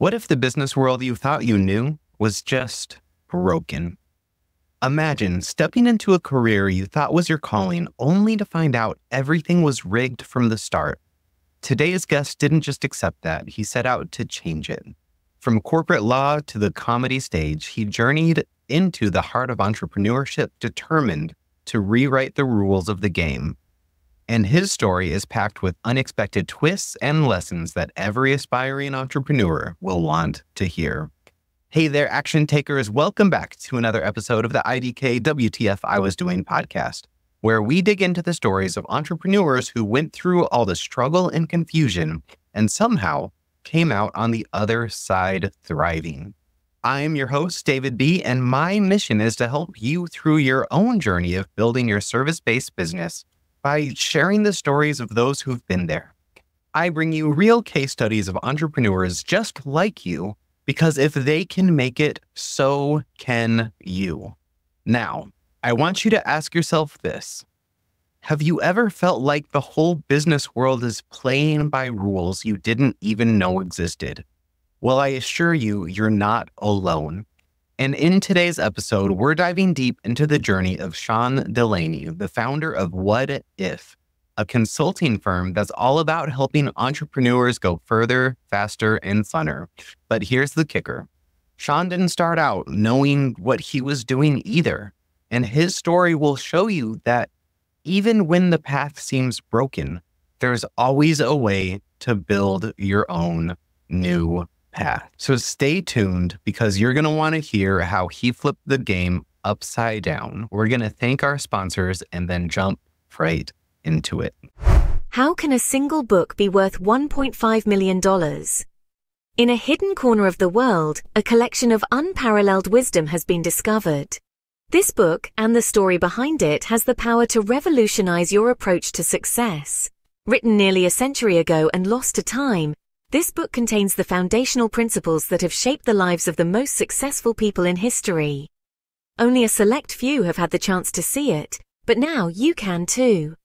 What if the business world you thought you knew was just broken? Imagine stepping into a career you thought was your calling only to find out everything was rigged from the start. Today's guest didn't just accept that, he set out to change it. From corporate law to the comedy stage, he journeyed into the heart of entrepreneurship, determined to rewrite the rules of the game. And his story is packed with unexpected twists and lessons that every aspiring entrepreneur will want to hear. Hey there, action takers. Welcome back to another episode of the IDK WTF I Was Doing podcast, where we dig into the stories of entrepreneurs who went through all the struggle and confusion and somehow came out on the other side thriving. I'm your host, David B., and my mission is to help you through your own journey of building your service-based business by sharing the stories of those who've been there. I bring you real case studies of entrepreneurs just like you, because if they can make it, so can you. Now, I want you to ask yourself this. Have you ever felt like the whole business world is playing by rules you didn't even know existed? Well, I assure you, you're not alone. And in today's episode, we're diving deep into the journey of Sean Delaney, the founder of Whad, a consulting firm that's all about helping entrepreneurs go further, faster, and funner. But here's the kicker. Sean didn't start out knowing what he was doing either. And his story will show you that even when the path seems broken, there's always a way to build your own new path. So stay tuned, because you're going to want to hear how he flipped the game upside down. We're going to thank our sponsors and then jump right into it. How can a single book be worth $1.5 million? In a hidden corner of the world, a collection of unparalleled wisdom has been discovered. This book and the story behind it has the power to revolutionize your approach to success. Written nearly a century ago and lost to time, this book contains the foundational principles that have shaped the lives of the most successful people in history. Only a select few have had the chance to see it, but now you can too.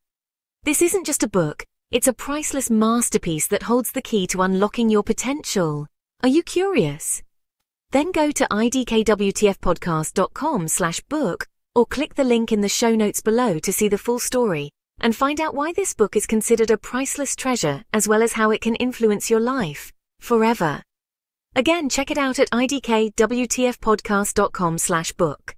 This isn't just a book, it's a priceless masterpiece that holds the key to unlocking your potential. Are you curious? Then go to idkwtfpodcast.com/book or click the link in the show notes below to see the full story and find out why this book is considered a priceless treasure, as well as how it can influence your life forever. Again, check it out at idkwtfpodcast.com/book.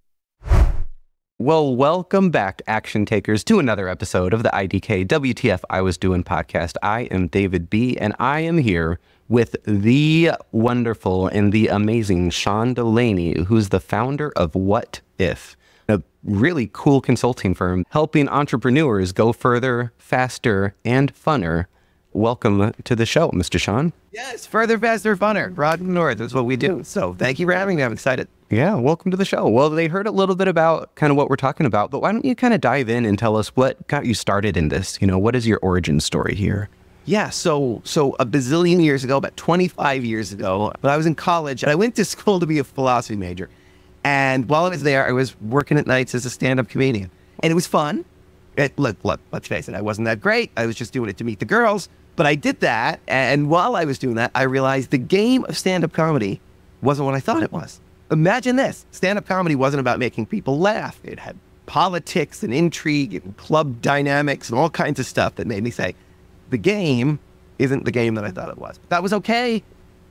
Well, welcome back, action takers, to another episode of the IDK WTF I Was Doing podcast. I am David B., and I am here with the wonderful and the amazing Sean Delaney, who's the founder of What If, a really cool consulting firm helping entrepreneurs go further, faster, and funner. Welcome to the show, Mr. Sean. Yes, further, faster, funner. Broad and north is what we do. So thank you for having me. I'm excited. Yeah, welcome to the show. Well, they heard a little bit about kind of what we're talking about, but why don't you kind of dive in and tell us what got you started in this? You know, what is your origin story here? Yeah, so a bazillion years ago, about 25 years ago, when I was in college, and I went to school to be a philosophy major. And while I was there, I was working at nights as a stand-up comedian. And it was fun. Look, let's face it, I wasn't that great. I was just doing it to meet the girls. But I did that, and while I was doing that, I realized the game of stand-up comedy wasn't what I thought it was. Imagine this. Stand-up comedy wasn't about making people laugh. It had politics and intrigue and club dynamics and all kinds of stuff that made me say, the game isn't the game that I thought it was. But that was okay,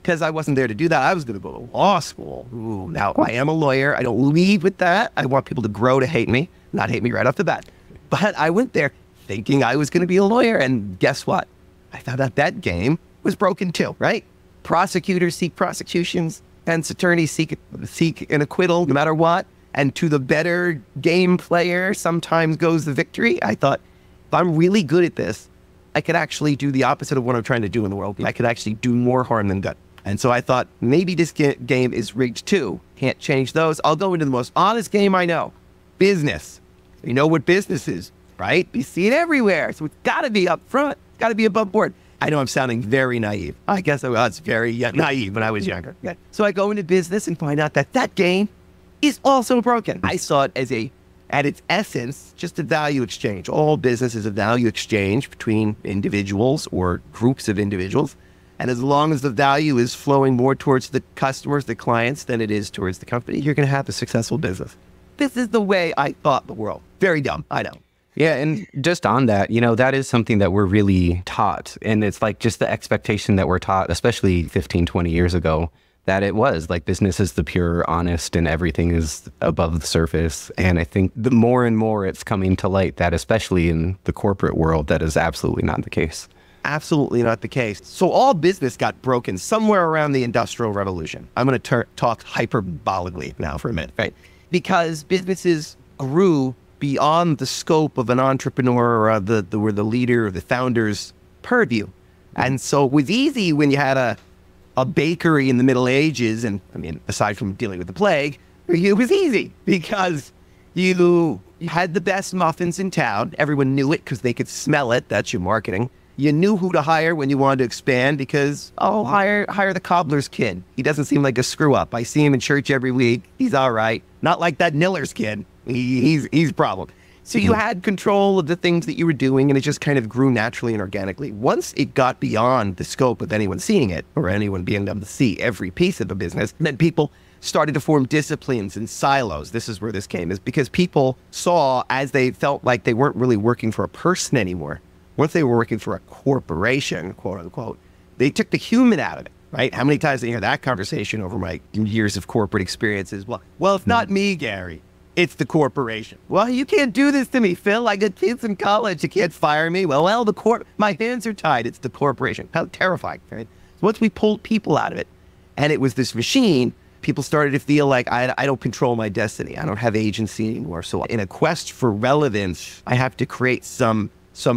because I wasn't there to do that. I was going to go to law school. Ooh, now, I am a lawyer. I don't lead with that. I want people to grow to hate me, not hate me right off the bat. But I went there thinking I was going to be a lawyer, and guess what? I found out that game was broken too, right? Prosecutors seek prosecutions, and attorneys seek an acquittal no matter what. And to the better game player sometimes goes the victory. I thought, if I'm really good at this, I could actually do the opposite of what I'm trying to do in the world. I could actually do more harm than good. And so I thought, maybe this game is rigged too. Can't change those. I'll go into the most honest game I know. Business. You know what business is, right? You see it everywhere. So it's got to be up front. It's got to be above board. I know I'm sounding very naive. I guess I was very naive when I was younger. Okay. So I go into business and find out that that game is also broken. I saw it as at its essence, just a value exchange. All business is a value exchange between individuals or groups of individuals. And as long as the value is flowing more towards the customers, the clients, than it is towards the company, you're going to have a successful business. This is the way I thought the world. Very dumb, I know. Yeah, and just on that, that is something that we're really taught. And it's like just the expectation that we're taught, especially 15, 20 years ago, that it was like business is the pure, honest, and everything is above the surface. And I think the more and more it's coming to light that, especially in the corporate world, that is absolutely not the case. Absolutely not the case. So all business got broken somewhere around the Industrial Revolution. I'm going to talk hyperbolically now for a minute, right? Because businesses grew beyond the scope of an entrepreneur or the leader or the founder's purview. And so it was easy when you had a bakery in the Middle Ages, and I mean, aside from dealing with the plague, it was easy because you had the best muffins in town. Everyone knew it because they could smell it. That's your marketing. You knew who to hire when you wanted to expand because, hire the cobbler's kid. He doesn't seem like a screw up. I see him in church every week. He's all right. Not like that Niller's kid. He's a problem. So you had control of the things that you were doing, and it just kind of grew naturally and organically. Once it got beyond the scope of anyone seeing it or anyone being able to see every piece of the business, then people started to form disciplines and silos. This is where this came, is because people saw, as they felt like they weren't really working for a person anymore. Once they were working for a corporation, quote unquote, they took the human out of it, right? How many times did I hear that conversation over my years of corporate experiences? Well, it's not me, Gary. It's the corporation. Well, you can't do this to me, Phil. I got kids in college. You can't fire me. Well, my hands are tied. It's the corporation. How terrifying, right? So once we pulled people out of it, and it was this machine, people started to feel like I don't control my destiny. I don't have agency anymore. So in a quest for relevance, I have to create some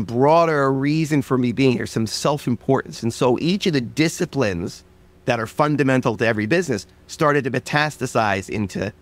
broader reason for me being here, some self-importance. And so each of the disciplines that are fundamental to every business started to metastasize into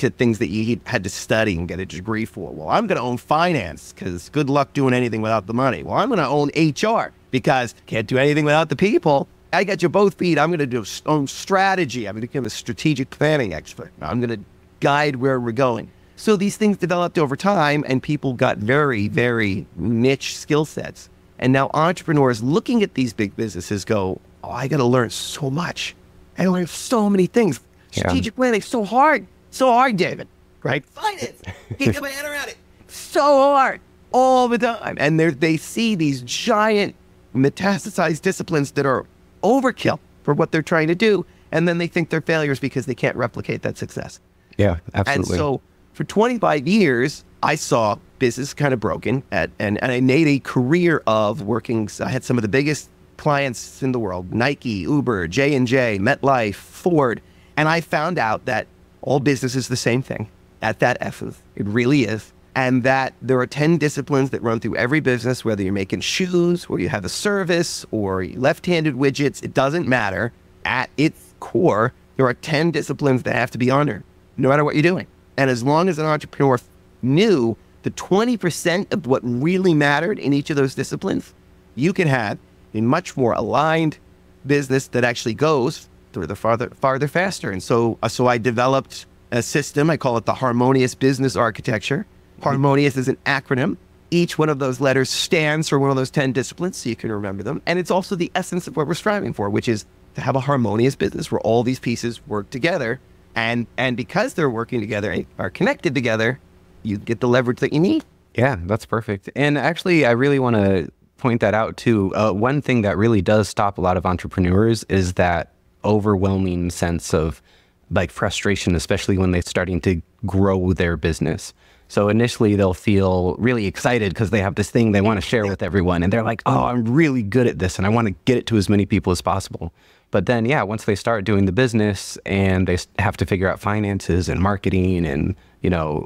things that you had to study and get a degree for. Well, I'm going to own finance because good luck doing anything without the money. Well, I'm going to own HR because can't do anything without the people. I got you both feet. I'm going to own strategy. I'm going to become a strategic planning expert. I'm going to guide where we're going. So these things developed over time, and people got very, very niche skill sets. And now entrepreneurs looking at these big businesses go, I got to learn so much. I learned so many things. Strategic planning, so hard. So hard, David, right? Finance, can't get my head around it. So hard, all the time. And they see these giant metastasized disciplines that are overkill for what they're trying to do. And then they think they're failures because they can't replicate that success. Yeah, absolutely. And so for 25 years, I saw business kind of broken. And I made a career of working. I had some of the biggest clients in the world, Nike, Uber, J&J, MetLife, Ford. And I found out that all business is the same thing at that essence. It really is. And that there are 10 disciplines that run through every business, whether you're making shoes or you have a service or left-handed widgets, it doesn't matter. At its core, there are 10 disciplines that have to be honored, no matter what you're doing. And as long as an entrepreneur knew the 20% of what really mattered in each of those disciplines, you can have a much more aligned business that actually goes farther faster. And so I developed a system. I call it the Harmonious Business Architecture. Harmonious is an acronym. Each one of those letters stands for one of those 10 disciplines, so you can remember them. And it's also the essence of what we're striving for, which is to have a harmonious business where all these pieces work together. And because they're working together and are connected together, you get the leverage that you need. Yeah, that's perfect. And actually, I really want to point that out too. One thing that really does stop a lot of entrepreneurs is that overwhelming sense of like frustration, especially when they're starting to grow their business. So initially they'll feel really excited because they have this thing they want to share with everyone. And they're like, oh, I'm really good at this and I want to get it to as many people as possible. But then, once they start doing the business and they have to figure out finances and marketing and,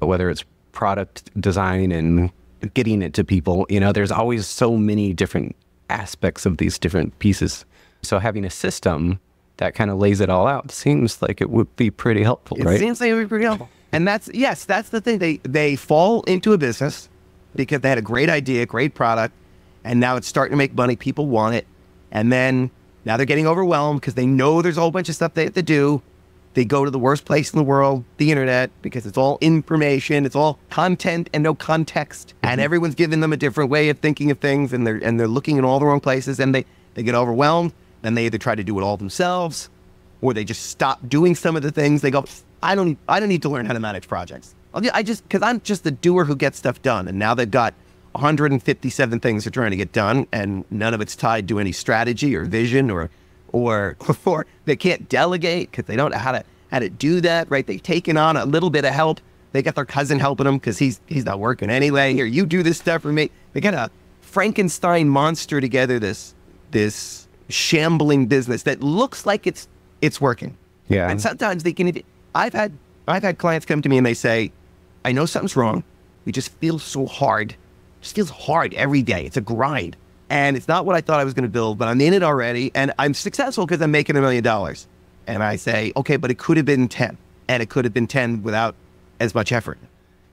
whether it's product design and getting it to people, there's always so many different aspects of these different pieces. So having a system that kind of lays it all out seems like it would be pretty helpful, right? It seems like it would be pretty helpful. And that's the thing. They fall into a business because they had a great idea, great product, and now it's starting to make money. People want it. And then now they're getting overwhelmed because they know there's a whole bunch of stuff they have to do. They go to the worst place in the world, the internet, because it's all information, it's all content and no context. And everyone's giving them a different way of thinking of things, and they're looking in all the wrong places, and they get overwhelmed. Then they either try to do it all themselves, or they just stop doing some of the things. They go, I don't need to learn how to manage projects. Because I'm just the doer who gets stuff done. And now they've got 157 things they're trying to get done, and none of it's tied to any strategy or vision or they can't delegate because they don't know how to do that, right? They've taken on a little bit of help. They got their cousin helping them because he's not working anyway. Here, you do this stuff for me. They got a Frankenstein monster together, this shambling business that looks like it's working. Yeah. And sometimes they can. I've had clients come to me and they say, I know something's wrong. We just feel so hard. It just feels hard every day. It's a grind. And it's not what I thought I was going to build, but I'm in it already. And I'm successful because I'm making $1 million. And I say, okay, but it could have been 10. And it could have been 10 without as much effort.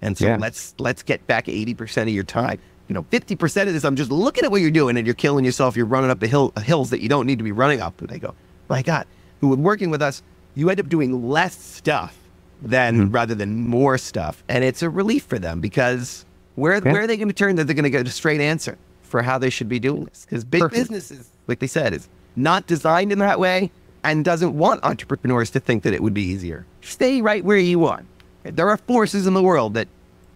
And so let's get back 80% of your time. 50% of this, I'm just looking at what you're doing and you're killing yourself. You're running up the hills that you don't need to be running up. And they go, my God, who were working with us, you end up doing less stuff rather than more stuff. And it's a relief for them because where are they going to turn that they're going to get a straight answer for how they should be doing this? Because big businesses, like they said, is not designed in that way and doesn't want entrepreneurs to think that it would be easier. Stay right where you want. There are forces in the world that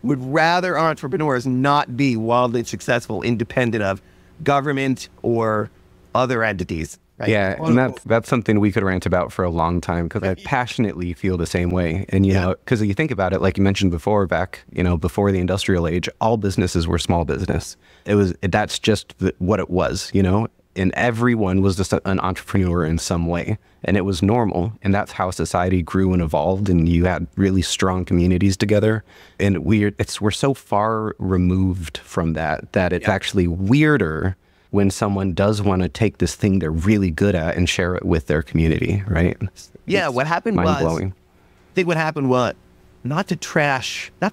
would rather entrepreneurs not be wildly successful, independent of government or other entities. Right? Yeah, and that's something we could rant about for a long time because I passionately feel the same way. And, because you think about it, like you mentioned before, back, before the industrial age, all businesses were small business. That's just what it was, and everyone was just an entrepreneur in some way. And it was normal. And that's how society grew and evolved. And you had really strong communities together. And we're so far removed from that it's actually weirder when someone does want to take this thing they're really good at and share it with their community, right? What happened was, I think what happened was, not to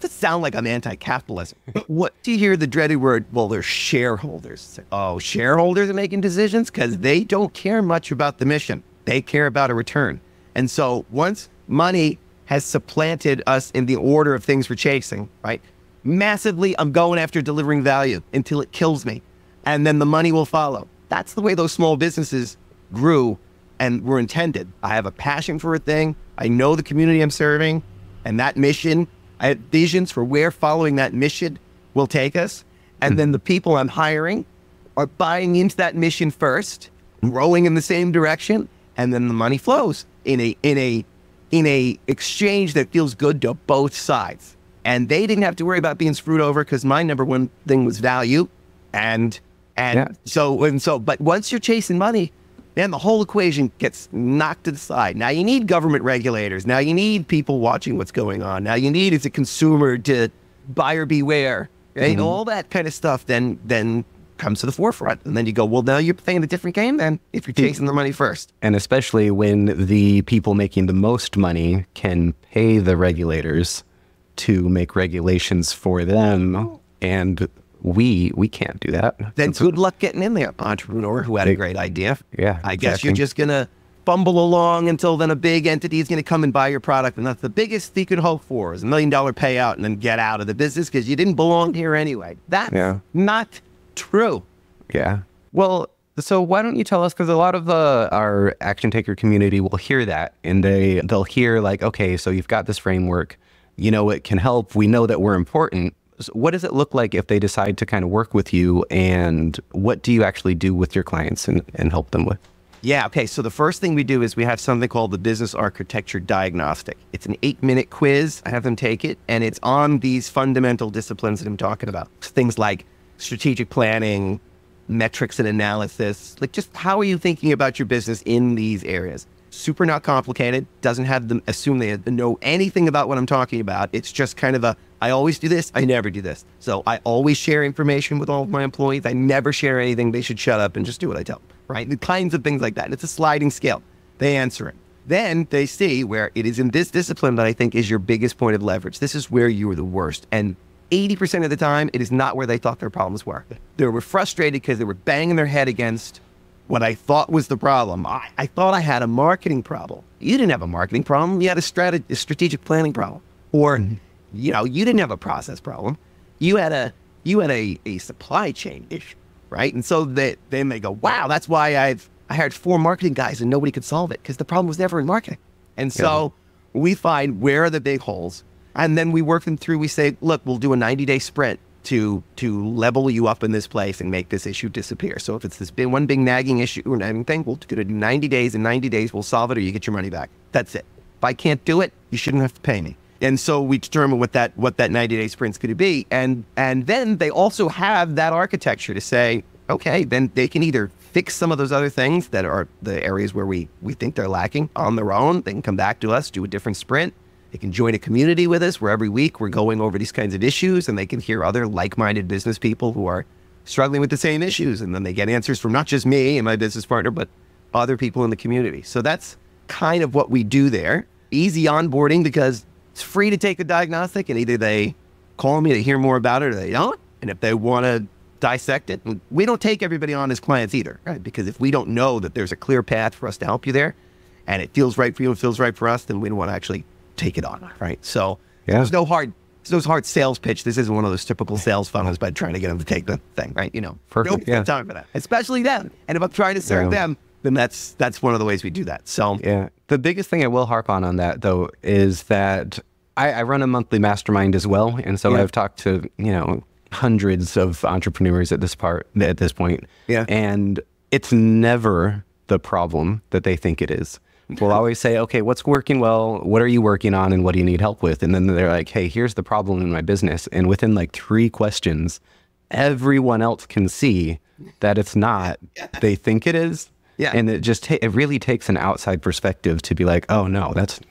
sound like I'm anti-capitalism, but what do you hear the dreaded word? Well, they're shareholders. Oh, shareholders are making decisions because they don't care much about the mission. They care about a return. And so once money has supplanted us in the order of things we're chasing, right? Massively, I'm going after delivering value until it kills me. And then the money will follow. That's the way those small businesses grew and were intended. I have a passion for a thing. I know the community I'm serving and that mission. I have visions for where following that mission will take us. And then the people I'm hiring are buying into that mission first, growing in the same direction. And then the money flows in a exchange that feels good to both sides. And they didn't have to worry about being screwed over because my number one thing was value. But once you're chasing money, then the whole equation gets knocked to the side. Now you need government regulators. Now you need people watching what's going on. Now you need, as a consumer, to buyer beware. Right? All that kind of stuff then comes to the forefront. And then you go, well, now you're playing a different game then if you're chasing the money first. And especially when the people making the most money can pay the regulators to make regulations for them. And we can't do that. Then good luck getting in there, entrepreneur who had a great idea. Yeah, I guess you're just going to fumble along until then a big entity is going to come and buy your product. And that's the biggest you could hope for is $1 million payout and then get out of the business because you didn't belong here anyway. That's not true. Yeah. Well, so why don't you tell us, because a lot of our action taker community will hear that and they'll hear like, okay, so you've got this framework, it can help. We know that we're important. So what does it look like if they decide to kind of work with you, and what do you actually do with your clients and help them with? Yeah. Okay. So the first thing we do is we have something called the Business Architecture Diagnostic. It's an 8-minute quiz. I have them take it, and it's on these fundamental disciplines that I'm talking about. Things like strategic planning, metrics and analysis, like just how are you thinking about your business in these areas? Super not complicated. Doesn't have them assume they know anything about what I'm talking about. It's just kind of I always do this, I never do this. So I always share information with all of my employees. I never share anything. They should shut up and just do what I tell them, right? The kinds of things like that. It's a sliding scale. They answer it. Then they see where it is in this discipline that I think is your biggest point of leverage. This is where you are the worst. And 80% of the time, it is not where they thought their problems were. They were frustrated because they were banging their head against what I thought was the problem. I thought I had a marketing problem. You didn't have a marketing problem. You had a strategic planning problem. Or, you didn't have a process problem. You had a supply chain issue, right? And so then they go, wow, that's why I've I hired 4 marketing guys and nobody could solve it because the problem was never in marketing. And so we find where are the big holes, and then we work them through. We say, look, we'll do a 90-day sprint to level you up in this place and make this issue disappear. So if it's this one big nagging issue or nagging thing, we'll do 90 days. In 90 days, we'll solve it or you get your money back. That's it. If I can't do it, you shouldn't have to pay me. And so we determine what that 90-day sprint's going to be. And then they also have that architecture to say, okay, then they can either fix some of those other things that are the areas where we think they're lacking on their own. They can come back to us, do a different sprint. They can join a community with us where every week we're going over these kinds of issues, and they can hear other like-minded business people who are struggling with the same issues. And then they get answers from not just me and my business partner, but other people in the community. So that's kind of what we do there. Easy onboarding because it's free to take a diagnostic, and either they call me to hear more about it or they don't. And if they want to dissect it, we don't take everybody on as clients either, right? Because if we don't know that there's a clear path for us to help you there and it feels right for you and feels right for us, then we don't want to actually take it on, right? So there's no hard sales pitch. This isn't one of those typical sales funnels by trying to get them to take the thing, right? Perfect. No time for that, especially them. And if I'm trying to serve them, then that's one of the ways we do that. So the biggest thing I will harp on that though is that I run a monthly mastermind as well, and so I've talked to hundreds of entrepreneurs at this point, and it's never the problem that they think it is. We'll always say, okay, what's working well? What are you working on? And what do you need help with? And then they're like, hey, here's the problem in my business. And within like 3 questions, everyone else can see that it's not. They think it is. Yeah. And it really takes an outside perspective to be like, oh no, that's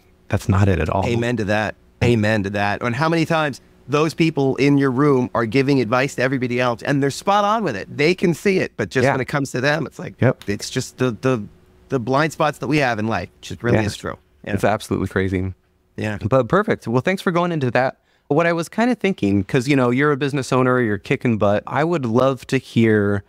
not it at all. Amen to that. Amen to that. And how many times those people in your room are giving advice to everybody else and they're spot on with it. They can see it, but just when it comes to them, it's like, it's just the blind spots that we have in life, which really is true. It's absolutely crazy. Yeah. But perfect. Well, thanks for going into that. What I was kind of thinking, because, you're a business owner, you're kicking butt. I would love to hear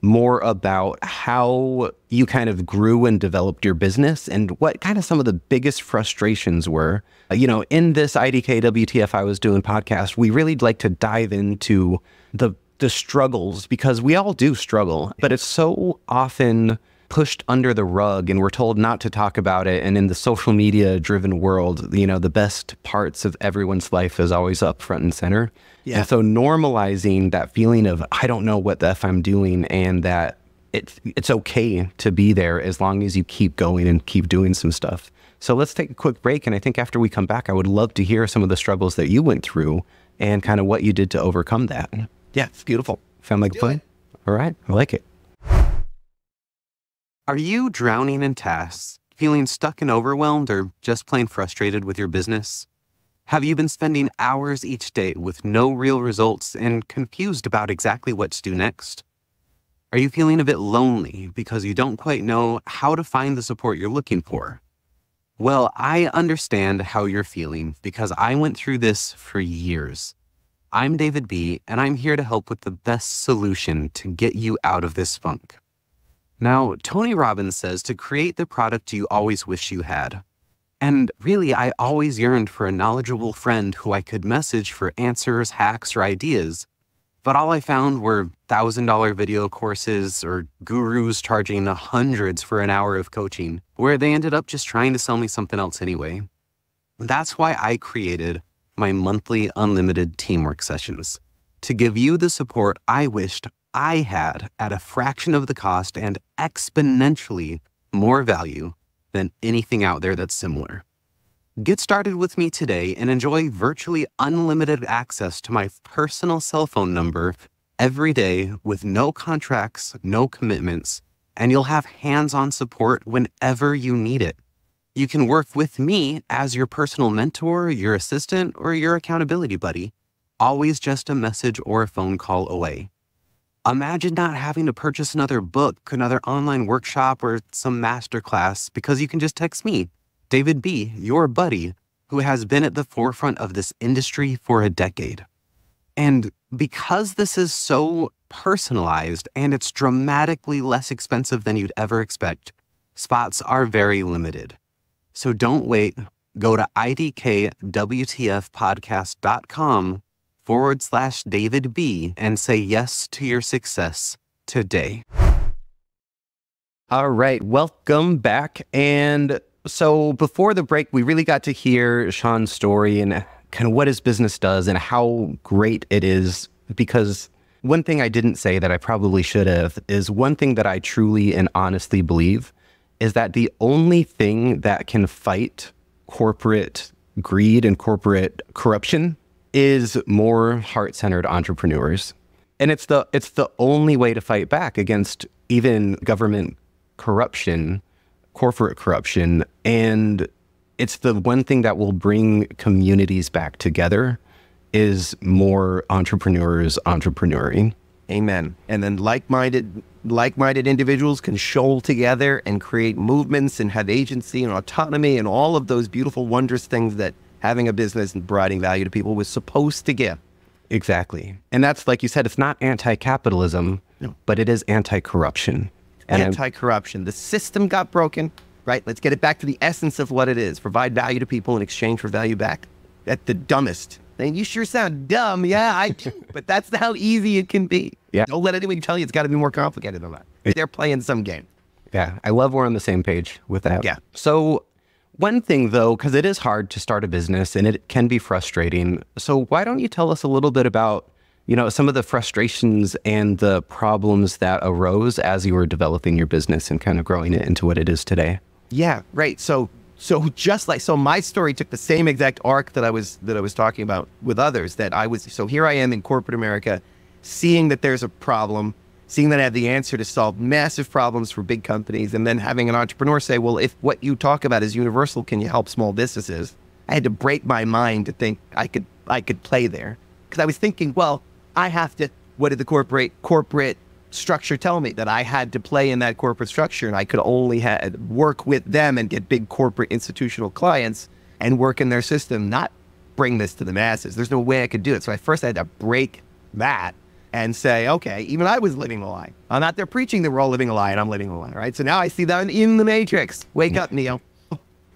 more about how you kind of grew and developed your business and what kind of some of the biggest frustrations were. In this IDK WTF I was doing podcast, we really like to dive into the struggles because we all do struggle, but it's so often pushed under the rug and we're told not to talk about it. And in the social media driven world, the best parts of everyone's life is always up front and center. Yeah. And so normalizing that feeling of, I don't know what the F I'm doing, and that it's okay to be there as long as you keep going and keep doing some stuff. So let's take a quick break. And I think after we come back, I would love to hear some of the struggles that you went through and kind of what you did to overcome that. Yeah, it's beautiful. Sound like fun? All right. I like it. Are you drowning in tasks, feeling stuck and overwhelmed, or just plain frustrated with your business? Have you been spending hours each day with no real results and confused about exactly what to do next? Are you feeling a bit lonely because you don't quite know how to find the support you're looking for? Well, I understand how you're feeling because I went through this for years. I'm David B., and I'm here to help with the best solution to get you out of this funk. Now, Tony Robbins says to create the product you always wish you had. And really, I always yearned for a knowledgeable friend who I could message for answers, hacks, or ideas. But all I found were $1,000 video courses or gurus charging hundreds for an hour of coaching, where they ended up just trying to sell me something else anyway. That's why I created my monthly unlimited teamwork sessions, to give you the support I wished I had at a fraction of the cost and exponentially more value than anything out there that's similar. Get started with me today and enjoy virtually unlimited access to my personal cell phone number every day with no contracts, no commitments, and you'll have hands-on support whenever you need it. You can work with me as your personal mentor, your assistant, or your accountability buddy, always just a message or a phone call away. Imagine not having to purchase another book, another online workshop, or some masterclass because you can just text me, David B., your buddy, who has been at the forefront of this industry for a decade. And because this is so personalized and it's dramatically less expensive than you'd ever expect, spots are very limited. So don't wait. Go to idkwtfpodcast.com/David B. and say yes to your success today. All right, welcome back. And so before the break, we really got to hear Sean's story and kind of what his business does and how great it is. Because one thing I didn't say that I probably should have is one thing that I truly and honestly believe is that the only thing that can fight corporate greed and corporate corruption is more heart-centered entrepreneurs. And it's the only way to fight back against even government corruption, corporate corruption. And it's the one thing that will bring communities back together is more entrepreneurs entrepreneuring. Amen. And then like-minded individuals can shoal together and create movements and have agency and autonomy and all of those beautiful, wondrous things that having a business and providing value to people was supposed to give. Exactly. And that's, like you said, it's not anti-capitalism, but it is anti-corruption. Anti-corruption. The system got broken, right? Let's get it back to the essence of what it is. Provide value to people in exchange for value back. At the dumbest. And you sure sound dumb. Yeah, I do. But that's how easy it can be. Yeah. Don't let anybody tell you it's got to be more complicated than that. They're playing some game. Yeah. I love we're on the same page with that. Yeah. So one thing, though, because it is hard to start a business and it can be frustrating. So why don't you tell us a little bit about, some of the frustrations and the problems that arose as you were developing your business and kind of growing it into what it is today? Yeah, right. So my story took the same exact arc that I was talking about with others, so here I am in corporate America, seeing that there's a problem, seeing that I have the answer to solve massive problems for big companies, and then having an entrepreneur say, well, if what you talk about is universal, can you help small businesses? I had to break my mind to think I could play there. Because I was thinking, well, I have to, what did the corporate structure tell me? That I had to play in that corporate structure and I could only work with them and get big corporate institutional clients and work in their system, not bring this to the masses. There's no way I could do it. So I had to break that and say, okay, even I was living a lie. I'm not there preaching that we're all living a lie and I'm living a lie, right? So now I see that in the matrix. Wake up, Neo.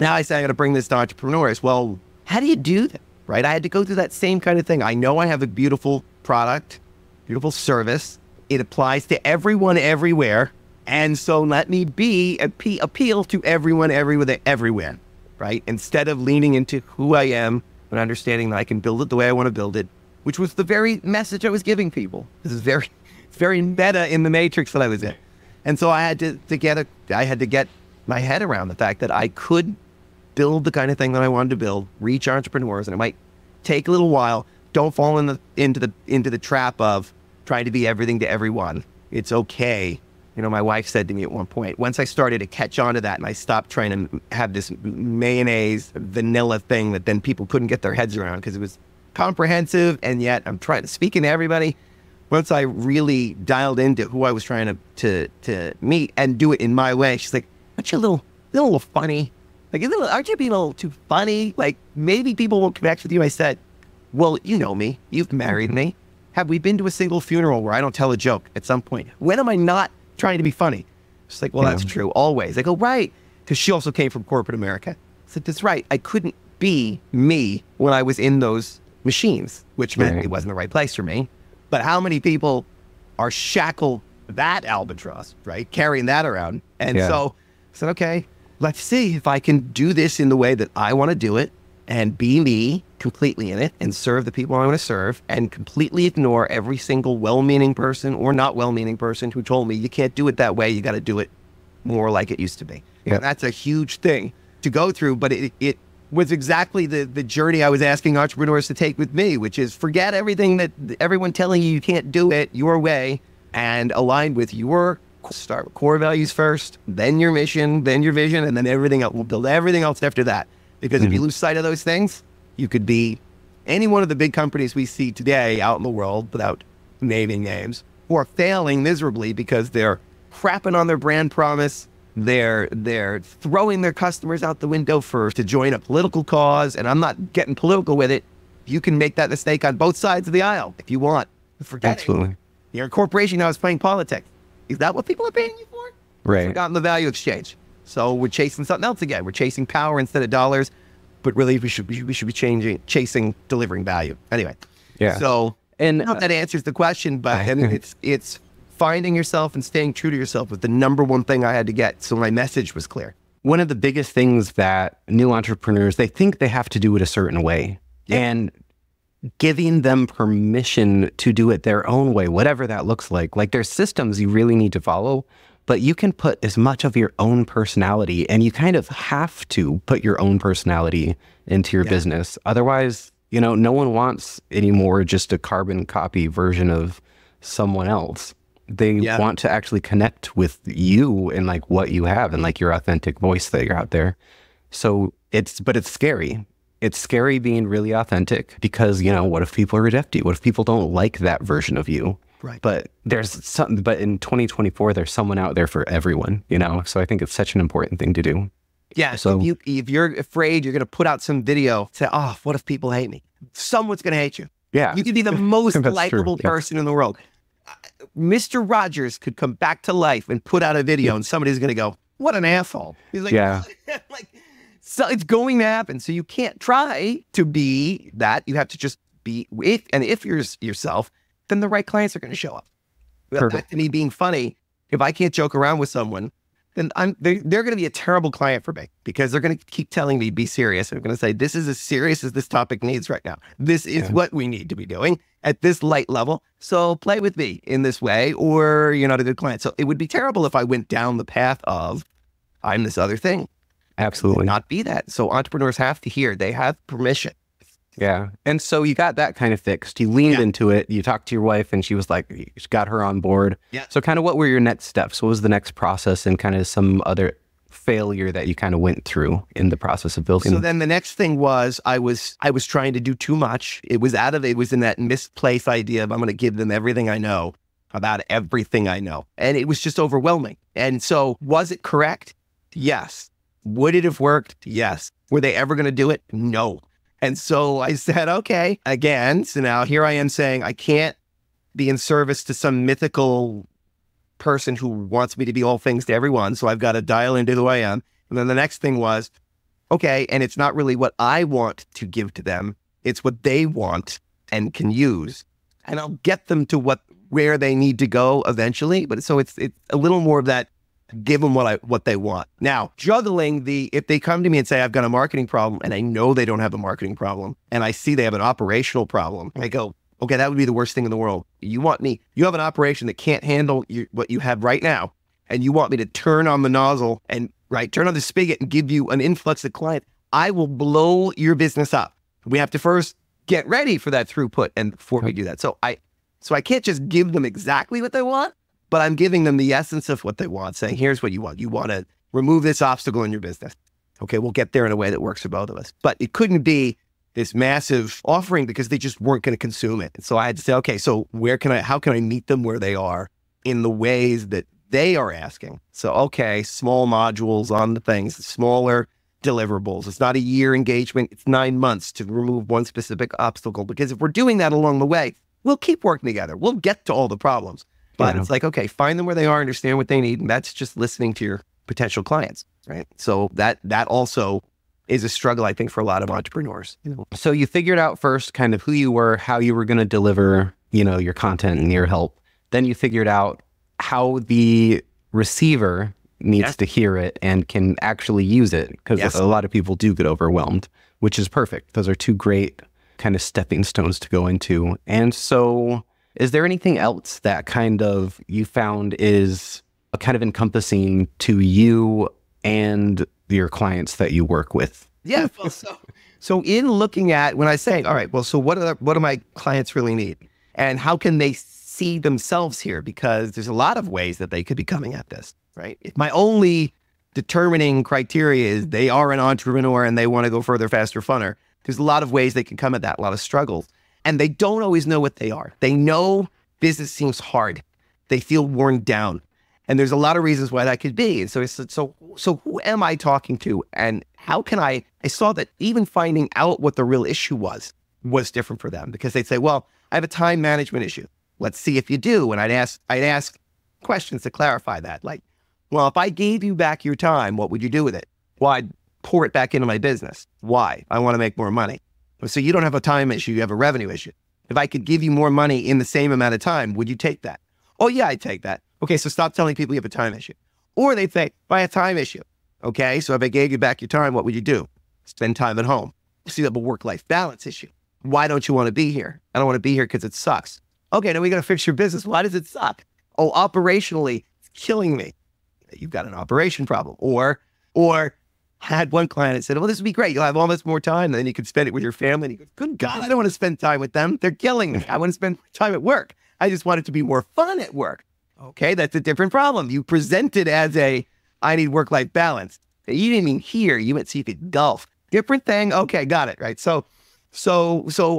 Now I say I got to bring this to entrepreneurs. Well, how do you do that, right? I had to go through that same kind of thing. I know I have a beautiful product, beautiful service. It applies to everyone everywhere. And so let me appeal to everyone everywhere, right? Instead of leaning into who I am and understanding that I can build it the way I want to build it, which was the very message I was giving people. This is very meta in the matrix that I was in. And so I had to get my head around the fact that I could build the kind of thing that I wanted to build, reach entrepreneurs, and it might take a little while. Don't fall into the trap of trying to be everything to everyone. It's okay. My wife said to me at one point, once I started to catch on to that and I stopped trying to have this mayonnaise vanilla thing that then people couldn't get their heads around because it was comprehensive and yet I'm trying to speak to everybody. Once I really dialed into who I was trying to meet and do it in my way, she's like, aren't you a little funny? Like, aren't you being a little too funny? Like, maybe people won't connect with you. I said, well, you know me. You've married me. Have we been to a single funeral where I don't tell a joke at some point? When am I not trying to be funny? She's like, well, that's true. Always. I go, right. Because she also came from corporate America. I said, that's right. I couldn't be me when I was in those machines, which meant it wasn't the right place for me. But how many people are shackled that albatross, right? Carrying that around. And so I said, okay, let's see if I can do this in the way that I want to do it and be me completely in it and serve the people I want to serve and completely ignore every single well-meaning person or not well-meaning person who told me you can't do it that way. You got to do it more like it used to be. Yeah. And that's a huge thing to go through, but it was exactly the journey I was asking entrepreneurs to take with me, which is forget everything that everyone telling you can't do it your way and align with start with core values first, then your mission, then your vision, and then everything else. We'll build everything else after that. Because if you lose sight of those things, you could be any one of the big companies we see today out in the world, without naming names, who are failing miserably because they're crapping on their brand promise. They're throwing their customers out the window to join a political cause. And I'm not getting political with it. You can make that mistake on both sides of the aisle if you want. Absolutely. You're a corporation now is playing politics. Is that what people are paying you for? Right. We've forgotten the value exchange. So we're chasing something else again. We're chasing power instead of dollars, but really we should be chasing delivering value. Anyway, yeah. So and I don't know if that answers the question, but it's finding yourself and staying true to yourself was the number one thing I had to get. So my message was clear. One of the biggest things that new entrepreneurs, they think they have to do it a certain way. Yeah. And giving them permission to do it their own way, whatever that looks like there's systems you really need to follow, but you can put as much of your own personality, and you kind of have to put your own personality into your business. Otherwise, no one wants anymore just a carbon copy version of someone else. They want to actually connect with you and like what you have and like your authentic voice that you're out there. So it's scary. It's scary being really authentic because, what if people reject you? What if people don't like that version of you? Right. But in 2024, there's someone out there for everyone, So I think it's such an important thing to do. Yeah. So if you're afraid you're going to put out some video, say, oh, what if people hate me? Someone's going to hate you. Yeah. You could be the most likable person in the world. Mr. Rogers could come back to life and put out a video and somebody's going to go, what an asshole. He's like, so it's going to happen. So you can't try to be that. You have to just be, if you're yourself, then the right clients are going to show up. Back to me being funny. If I can't joke around with someone, then they're going to be a terrible client for me because they're going to keep telling me, be serious. I'm going to say, this is as serious as this topic needs right now. This is what we need to be doing at this light level. So play with me in this way, or you're not a good client. So it would be terrible if I went down the path of, I'm this other thing. Absolutely. Not be that. So entrepreneurs have to hear, they have permission. Yeah. And so you got that kind of fixed. You leaned into it. You talked to your wife and she was like, you got her on board. Yeah. So kind of what were your next steps? What was the next process and kind of some other failure that you kind of went through in the process of building? So then the next thing was I was trying to do too much. It was in that misplaced idea of I'm going to give them everything I know about everything I know. And it was just overwhelming. And so was it correct? Yes. Would it have worked? Yes. Were they ever going to do it? No. And so I said, okay, again, so now here I am saying I can't be in service to some mythical person who wants me to be all things to everyone. So I've got to dial into who I am. And then the next thing was, okay, and it's not really what I want to give to them. It's what they want and can use. And I'll get them to where they need to go eventually. But so it's a little more of that, give them what they want. Now, juggling if they come to me and say, I've got a marketing problem, and I know they don't have a marketing problem, and I see they have an operational problem, I go, okay, that would be the worst thing in the world. You have an operation that can't handle what you have right now, and you want me to turn on the nozzle and turn on the spigot and give you an influx of clients. I will blow your business up. We have to first get ready for that throughput and before we do that. So I can't just give them exactly what they want, but I'm giving them the essence of what they want, saying, here's what you want. You want to remove this obstacle in your business. Okay, we'll get there in a way that works for both of us. But it couldn't be this massive offering because they just weren't going to consume it. And so I had to say, okay, so how can I meet them where they are in the ways that they are asking? So, okay, small modules on the things, smaller deliverables. It's not a year engagement. It's 9 months to remove one specific obstacle. Because if we're doing that along the way, we'll keep working together. We'll get to all the problems. But it's like, okay, find them where they are, understand what they need. And that's just listening to your potential clients, right? So that also is a struggle, I think, for a lot of entrepreneurs. So you figured out first kind of who you were, how you were going to deliver, your content and your help. Then you figured out how the receiver needs to hear it and can actually use it. Because a lot of people do get overwhelmed, which is perfect. Those are two great kind of stepping stones to go into. And so is there anything else that kind of you found is kind of encompassing to you and your clients that you work with? Yeah. Well, so in looking at, when I say, all right, well, so what do my clients really need? And how can they see themselves here? Because there's a lot of ways that they could be coming at this, right? If my only determining criteria is they are an entrepreneur and they want to go further, faster, funner, there's a lot of ways they can come at that, a lot of struggles. And they don't always know what they are. They know business seems hard. They feel worn down. And there's a lot of reasons why that could be. And so who am I talking to? And how can I saw that even finding out what the real issue was different for them, because they'd say, well, I have a time management issue. Let's see if you do. And I'd ask questions to clarify that. Like, well, if I gave you back your time, what would you do with it? Well, I'd pour it back into my business. Why? I want to make more money. So you don't have a time issue, you have a revenue issue. If I could give you more money in the same amount of time, would you take that? Oh yeah, I take that. Okay, so stop telling people you have a time issue. Or they say, if I have a time issue, okay, so if I gave you back your time, what would you do? Spend time at home. See, that a work-life balance issue. Why don't you want to be here? I don't want to be here because it sucks. Okay, now we got to fix your business. Why does it suck? Oh, operationally, it's killing me. You've got an operation problem. Or I had one client that said, well, this would be great. You'll have all this more time, and then you can spend it with your family. And he goes, good God, I don't want to spend time with them. They're killing me. I want to spend time at work. I just want it to be more fun at work. Okay, that's a different problem. You present it as I need work-life balance. You didn't even hear. You went see if you could golf. Different thing. Okay, got it, right? So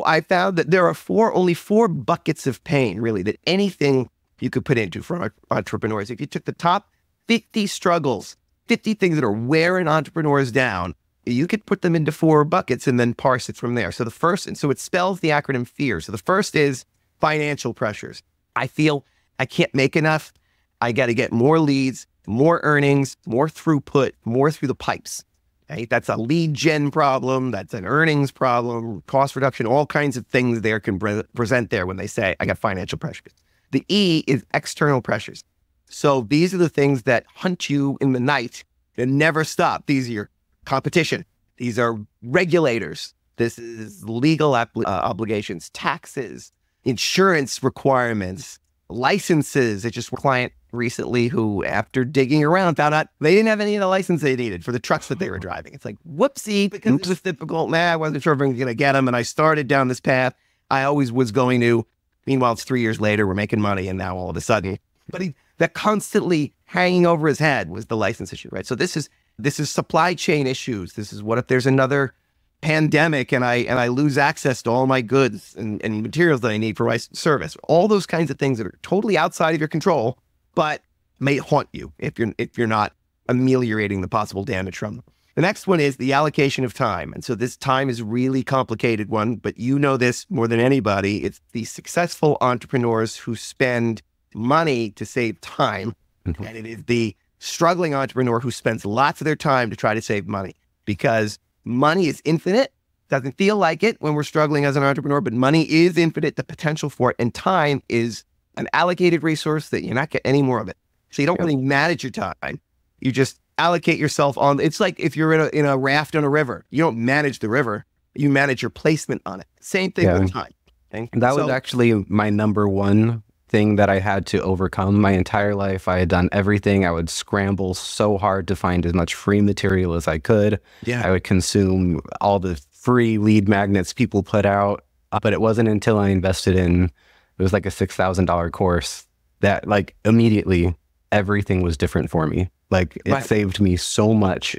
I found that there are only four buckets of pain, really, that anything you could put into for entrepreneurs. If you took the top 50 struggles, 50 things that are wearing entrepreneurs down, you could put them into four buckets and then parse it from there. So the first, and so it spells the acronym FEAR. So the first is financial pressures. I feel I can't make enough. I got to get more leads, more earnings, more throughput, more through the pipes. Okay? That's a lead gen problem. That's an earnings problem, cost reduction, all kinds of things there can present there when they say, I got financial pressures. The E is external pressures. So these are the things that hunt you in the night and never stop. These are your competition. These are regulators. This is legal obligations, taxes, insurance requirements, licenses. It's just a client recently who, after digging around, found out they didn't have any of the license they needed for the trucks that they were driving. It's like, whoopsie, because it was difficult. I wasn't sure if I was going to get them. And I started down this path. I always was going to. Meanwhile, it's 3 years later, we're making money. And now all of a sudden, but that constantly hanging over his head was the license issue, right? So this is supply chain issues. This is what if there's another pandemic and I lose access to all my goods and materials that I need for my service. All those kinds of things that are totally outside of your control, but may haunt you if you're not ameliorating the possible damage from them. The next one is the allocation of time. And so this time is a really complicated one, but you know this more than anybody. It's the successful entrepreneurs who spend money to save time. Mm-hmm. And it is the struggling entrepreneur who spends lots of their time to try to save money, because money is infinite. Doesn't feel like it when we're struggling as an entrepreneur, but money is infinite, the potential for it. And time is an allocated resource that you're not getting any more of it. So you don't really manage your time. You just allocate yourself on. It's like if you're in a raft on a river, you don't manage the river, you manage your placement on it. Same thing with time. Okay? That was actually my number one thing that I had to overcome my entire life. I had done everything. I would scramble so hard to find as much free material as I could. Yeah. I would consume all the free lead magnets people put out. But it wasn't until I invested in, it was like a $6,000 course, that like immediately everything was different for me. Like it saved me so much.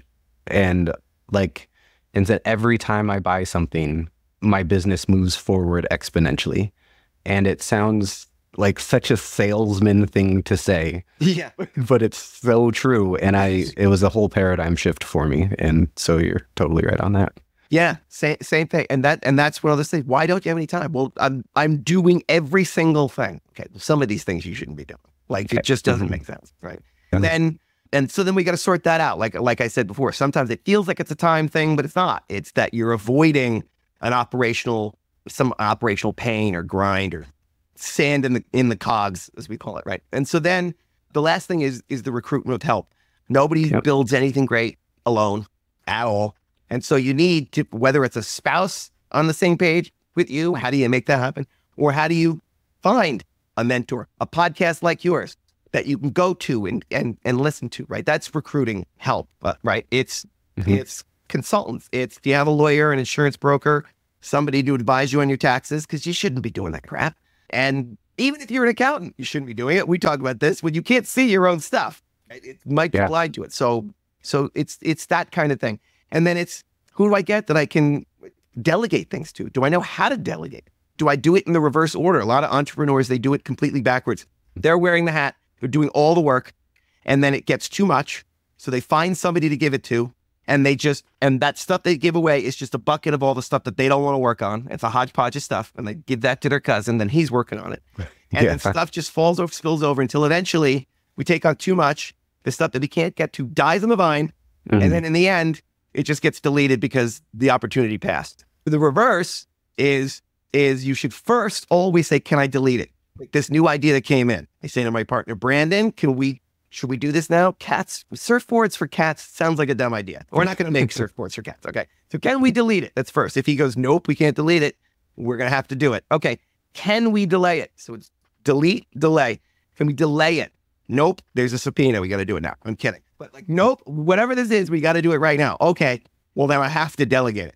And like, and that every time I buy something, my business moves forward exponentially. And it sounds like such a salesman thing to say. Yeah. But it's so true. And it was a whole paradigm shift for me. And so you're totally right on that. Yeah, same thing. And that's what others say. Why don't you have any time? Well, I'm doing every single thing. Okay, some of these things you shouldn't be doing. Like it just doesn't make sense, right? And so then we got to sort that out. Like I said before, sometimes it feels like it's a time thing, but it's not. It's that you're avoiding some operational pain or grind or sand in the cogs, as we call it, right? And so then the last thing is the recruitment of help. Nobody builds anything great alone at all. And so you need to, whether it's a spouse on the same page with you, how do you make that happen? Or how do you find a mentor, a podcast like yours that you can go to and listen to, right? That's recruiting help, right? It's consultants. It's, do you have a lawyer, an insurance broker, somebody to advise you on your taxes? Because you shouldn't be doing that crap. And even if you're an accountant, you shouldn't be doing it. We talk about this when you can't see your own stuff. Right? It might be blind to it. So it's that kind of thing. And then it's, who do I get that I can delegate things to? Do I know how to delegate? Do I do it in the reverse order? A lot of entrepreneurs, they do it completely backwards. They're wearing the hat, they're doing all the work, and then it gets too much. So they find somebody to give it to, and that stuff they give away is just a bucket of all the stuff that they don't want to work on. It's a hodgepodge of stuff, and they give that to their cousin, then he's working on it. And then stuff just spills over until eventually we take on too much. The stuff that we can't get to dies on the vine, and then in the end, it just gets deleted because the opportunity passed. The reverse is you should first always say, can I delete it? Like this new idea that came in. I say to my partner, Brandon, should we do this now? Cats, surfboards for cats sounds like a dumb idea. We're not going to make surfboards for cats. Okay. So can we delete it? That's first. If he goes, nope, we can't delete it, we're going to have to do it. Okay. Can we delay it? So it's delete, delay. Can we delay it? Nope. There's a subpoena. We got to do it now. I'm kidding. But like, nope, whatever this is, we got to do it right now. Okay. Well, then I have to delegate it.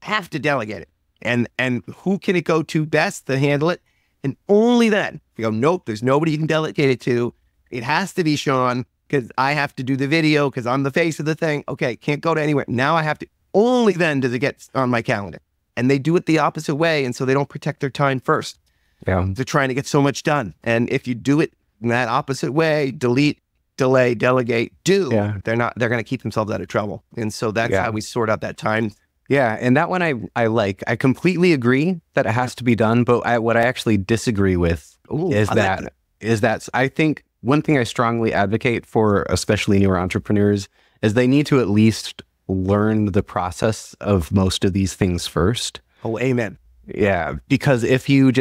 Have to delegate it. And who can it go to best to handle it? And only then, if you go, nope, there's nobody you can delegate it to. It has to be Sean because I have to do the video because I'm the face of the thing. Okay, can't go to anywhere. Now I have to. Only then does it get on my calendar. And they do it the opposite way. And so they don't protect their time first. Yeah. They're trying to get so much done. And if you do it in that opposite way, delete, delay, delegate, they're going to keep themselves out of trouble. And so that's how we sort out that time. Yeah, and that one I like. I completely agree that it has to be done, but what I actually disagree with is that I think one thing I strongly advocate for, especially newer entrepreneurs, is they need to at least learn the process of most of these things first. Oh, amen. Yeah, because if you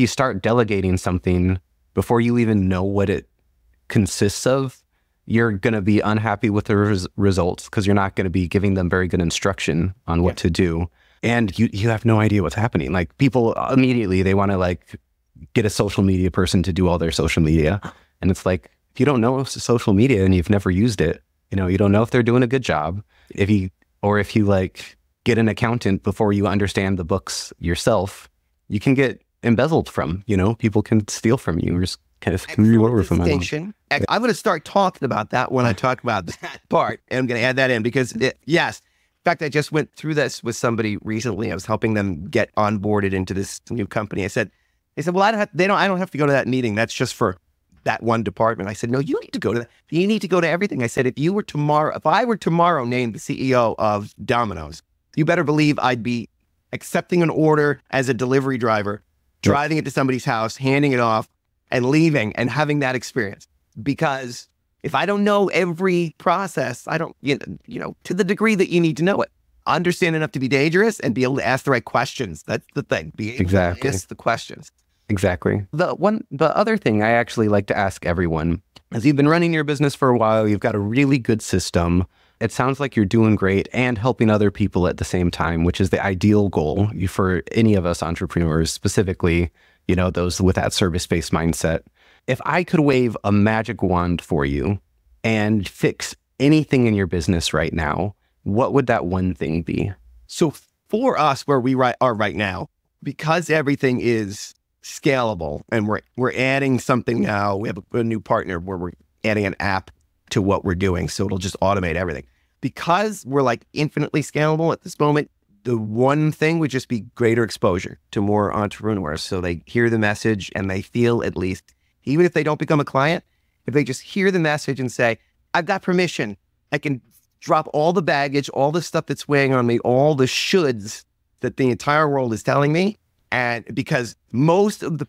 start delegating something before you even know what it consists of, you're going to be unhappy with the results because you're not going to be giving them very good instruction on what to do. And you have no idea what's happening. Like people immediately, they want to like get a social media person to do all their social media. And it's like, if you don't know social media and you've never used it, you don't know if they're doing a good job. If you like get an accountant before you understand the books yourself, you can get embezzled from, people can steal from you or just kind of screw you over from them. I'm going to start talking about that when I talk about that part. And I'm going to add that in because yes. In fact, I just went through this with somebody recently. I was helping them get onboarded into this new company. They said, well, I don't have to go to that meeting. That's just for that one department. I said, no, you need to go to that. You need to go to everything. I said, if I were tomorrow named the CEO of Domino's, you better believe I'd be accepting an order as a delivery driver, driving it to somebody's house, handing it off, and leaving and having that experience. Because if I don't know every process, I don't, to the degree that you need to know it, understand enough to be dangerous and be able to ask the right questions. That's the thing. Be able to ask the questions. Exactly. The other thing I actually like to ask everyone is you've been running your business for a while, you've got a really good system. It sounds like you're doing great and helping other people at the same time, which is the ideal goal for any of us entrepreneurs, specifically, those with that service-based mindset. If I could wave a magic wand for you and fix anything in your business right now, what would that one thing be? So for us, where we are right now, because everything is scalable and we're adding something now, we have a new partner where we're adding an app to what we're doing. So it'll just automate everything. Because we're like infinitely scalable at this moment, the one thing would just be greater exposure to more entrepreneurs. So they hear the message and they feel, at least, even if they don't become a client, if they just hear the message and say, I've got permission, I can drop all the baggage, all the stuff that's weighing on me, all the shoulds that the entire world is telling me. And because most of the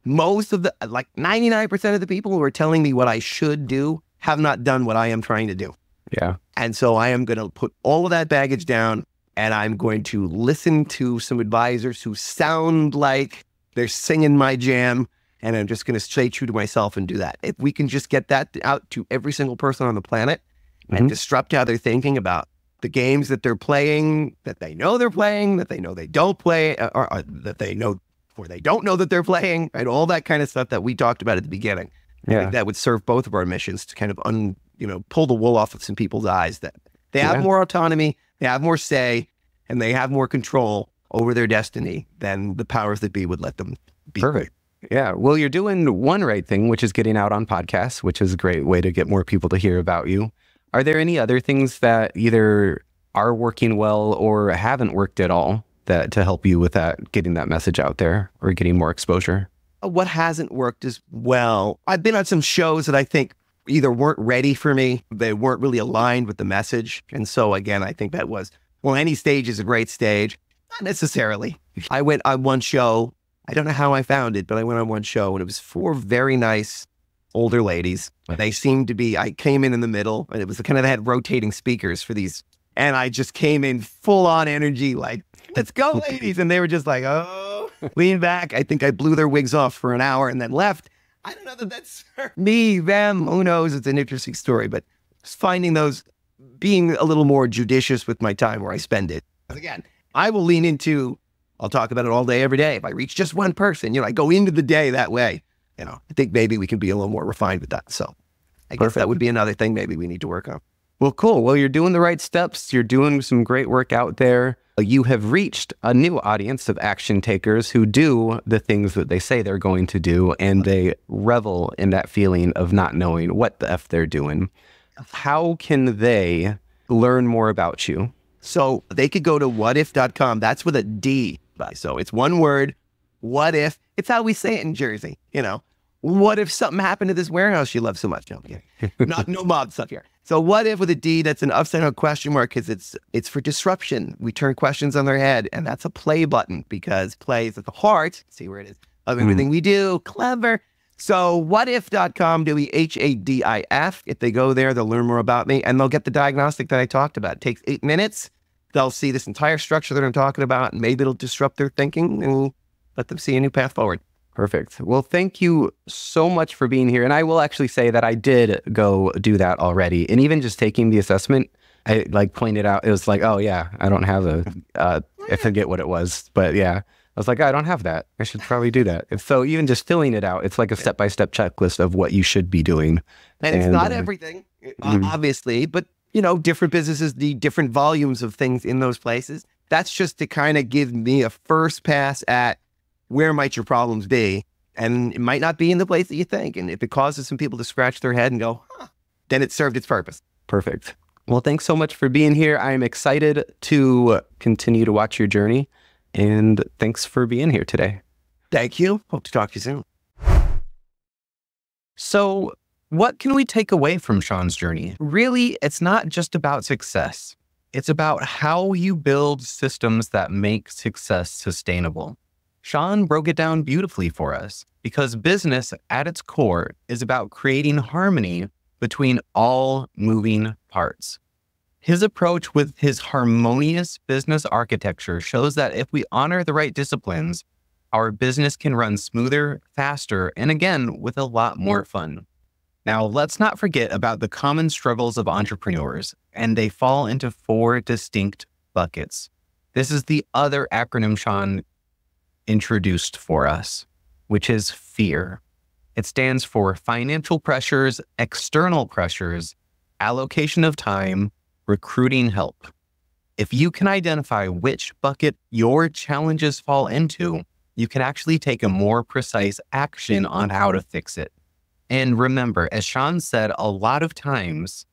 99% of the people who are telling me what I should do have not done what I am trying to do. Yeah. And so I am going to put all of that baggage down and I'm going to listen to some advisors who sound like they're singing my jam. And I'm just going to stay true to myself and do that. If we can just get that out to every single person on the planet and disrupt how they're thinking about the games that they're playing, that they know they're playing, that they know they don't play, or that they know or they don't know that they're playing, right? All that kind of stuff that we talked about at the beginning. I think that would serve both of our missions to kind of pull the wool off of some people's eyes, that they have more autonomy, they have more say, and they have more control over their destiny than the powers that be would let them be. Perfect. Yeah. Well, you're doing one right thing, which is getting out on podcasts, which is a great way to get more people to hear about you. Are there any other things that either are working well or haven't worked at all that to help you with that, getting that message out there or getting more exposure? What hasn't worked as well, I've been on some shows that I think either weren't ready for me, they weren't really aligned with the message. And so again, I think that was, any stage is a great stage. Not necessarily. I went on one show, I don't know how I found it, but I went on one show and it was 4 very nice older ladies. They seemed to be, I came in the middle and it was they had rotating speakers for these. And I just came in full on energy, like, let's go ladies. And they were just like, oh, leaned back. I think I blew their wigs off for an hour and then left. I don't know that that's me, them, who knows? It's an interesting story, but just finding those, being a little more judicious with my time where I spend it. Again, I will lean into, I'll talk about it all day, every day. If I reach just one person, I go into the day that way. I think maybe we can be a little more refined with that. So I guess that would be another thing maybe we need to work on. Well, cool. Well, you're doing the right steps. You're doing some great work out there. You have reached a new audience of action takers who do the things that they say they're going to do, and they revel in that feeling of not knowing what the F they're doing. How can they learn more about you? So they could go to whatif.com. That's with a D. So it's one word, what if. It's how we say it in Jersey, What if something happened to this warehouse you love so much? No mob stuff here. So what if with a D, that's an upside down question mark, because it's for disruption. We turn questions on their head, and that's a play button, because play is at the heart, see where it is, of everything we do. Clever. So whatif.com, WHADIF. If they go there, they'll learn more about me, and they'll get the diagnostic that I talked about. It takes 8 minutes. They'll see this entire structure that I'm talking about, and maybe it'll disrupt their thinking and let them see a new path forward. Perfect. Well, thank you so much for being here. And I will actually say that I did go do that already. And even just taking the assessment, I pointed out, it was like, oh yeah, I don't have I forget what it was, but yeah, I was like, I don't have that. I should probably do that. And so even just filling it out, it's like a step-by-step checklist of what you should be doing. And it's not everything, obviously, but different businesses need different volumes of things in those places. That's just to kind of give me a first pass at where might your problems be? And it might not be in the place that you think. And if it causes some people to scratch their head and go, then it served its purpose. Perfect. Well, thanks so much for being here. I'm excited to continue to watch your journey. And thanks for being here today. Thank you. Hope to talk to you soon. So what can we take away from Sean's journey? Really, it's not just about success. It's about how you build systems that make success sustainable. Sean broke it down beautifully for us, because business at its core is about creating harmony between all moving parts. His approach with his harmonious business architecture shows that if we honor the right disciplines, our business can run smoother, faster, and again, with a lot more fun. Now, let's not forget about the common struggles of entrepreneurs, and they fall into 4 distinct buckets. This is the other acronym Sean introduced for us, which is fear. It stands for financial pressures, external pressures, allocation of time, recruiting help. If you can identify which bucket your challenges fall into, you can actually take a more precise action on how to fix it. And remember, as Sean said, a lot of times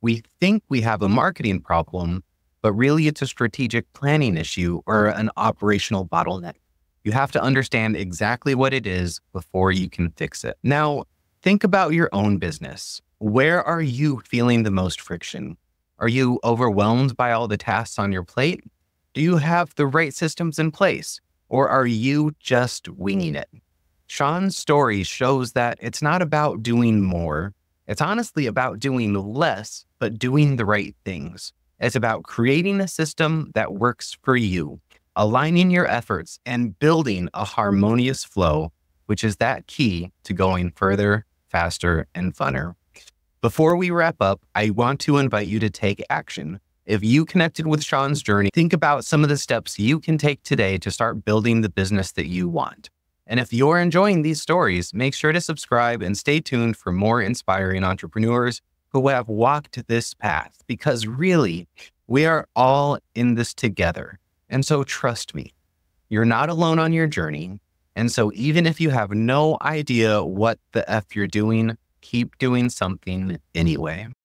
we think we have a marketing problem, but really it's a strategic planning issue or an operational bottleneck. You have to understand exactly what it is before you can fix it. Now, think about your own business. Where are you feeling the most friction? Are you overwhelmed by all the tasks on your plate? Do you have the right systems in place? Or are you just winging it? Sean's story shows that it's not about doing more. It's honestly about doing less, but doing the right things. It's about creating a system that works for you, aligning your efforts, and building a harmonious flow, which is that key to going further, faster, and funner. Before we wrap up, I want to invite you to take action. If you connected with Sean's journey, think about some of the steps you can take today to start building the business that you want. And if you're enjoying these stories, make sure to subscribe and stay tuned for more inspiring entrepreneurs who have walked this path, because really, we are all in this together. And so trust me, you're not alone on your journey. And so even if you have no idea what the F you're doing, keep doing something anyway.